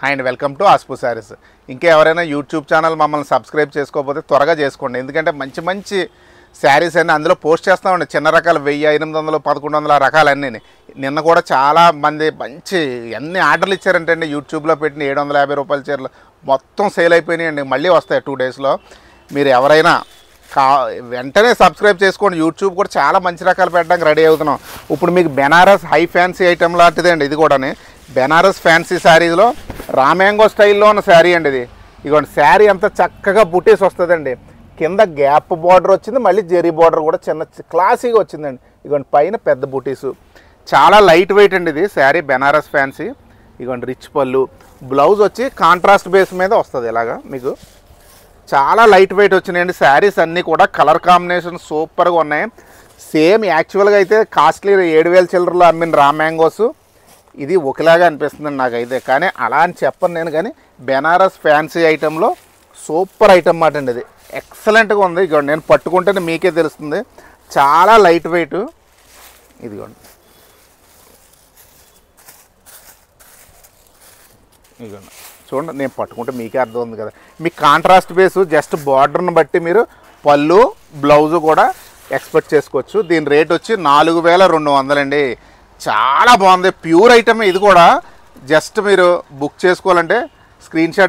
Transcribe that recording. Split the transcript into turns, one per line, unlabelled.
Hi and welcome to ఆస్పు sarees. ఇంకా ఎవరైనా యూట్యూబ్ ఛానల్ మమ్మల్ని సబ్స్క్రైబ్ చేసుకోకపోతే త్వరగా చేసుకోండి. ఎందుకంటే మంచి మంచి శారీస్ అన్నీ అందులో పోస్ట్ చేస్తామండి. చిన్న రకాలు 1000, 800, 1100 రకాలన్నీ. నిన్న కూడా చాలా మంది మంచి ఎన్ని ఆర్డర్లు ఇచ్చారంటే అండి, యూట్యూబ్లో పెట్టిన 750 రూపాయల చీరలు మొత్తం సేల్ అయిపోయినాయండి. మళ్ళీ వస్తాయి 2 డేస్లో. మీరు ఎవరైనా వెంటనే సబ్స్క్రైబ్ చేసుకోండి. యూట్యూబ్ కూడా చాలా మంచి రకాలు పెట్టడానికి రెడీ అవుతున్నాం. ఇప్పుడు మీకు బెనారస్ హై ఫ్యాన్సీ ఐటమ్ లాంటిదే అండి. ఇది కూడా బెనారస్ ఫ్యాన్సీ శారీలో రామ్యాంగో స్టైల్లో ఉన్న శారీ అండి. ఇది ఇదిగోండి, శారీ అంతా చక్కగా బుటీస్ వస్తుందండి. కింద గ్యాప్ బార్డర్ వచ్చింది, మళ్ళీ జెరీ బార్డర్ కూడా చిన్న క్లాసీగా వచ్చిందండి. ఇదిగోండి, పైన పెద్ద బుటీసు, చాలా లైట్ వెయిట్ అండి. ఇది శారీ బెనారస్ ఫ్యాన్సీ. ఇదిగోండి, రిచ్ పళ్ళు, బ్లౌజ్ వచ్చి కాంట్రాస్ట్ బేస్ మీద వస్తుంది. ఇలాగా మీకు చాలా లైట్ వెయిట్ వచ్చినాయండి. శారీస్ అన్నీ కూడా కలర్ కాంబినేషన్ సూపర్గా ఉన్నాయి. సేమ్ యాక్చువల్గా అయితే కాస్ట్లీ 7000 చిల్లరలో అమ్మిన రామ్యాంగోస్ ఇది ఒకలాగా అనిపిస్తుందండి నాకైతే. కానీ అలా అని చెప్పను నేను, కానీ బెనారస్ ఫ్యాన్సీ ఐటెంలో సూపర్ ఐటమ్ మాట అండి. ఇది ఎక్సలెంట్గా ఉంది. ఇదిగోండి, నేను పట్టుకుంటేనే మీకే తెలుస్తుంది, చాలా లైట్ వెయిట్. ఇదిగోండి, ఇదిగోండి చూడండి, నేను పట్టుకుంటే మీకే అర్థం ఉంది కదా. మీ కాంట్రాస్ట్ బేసు జస్ట్ బార్డర్ని బట్టి మీరు పళ్ళు బ్లౌజు కూడా ఎక్స్పెక్ట్ చేసుకోవచ్చు. దీని రేట్ వచ్చి 4200 అండి. చాలా బాగుంది, ప్యూర్ ఐటమ్. ఇది కూడా జస్ట్ మీరు బుక్ చేసుకోవాలంటే స్క్రీన్ షాట్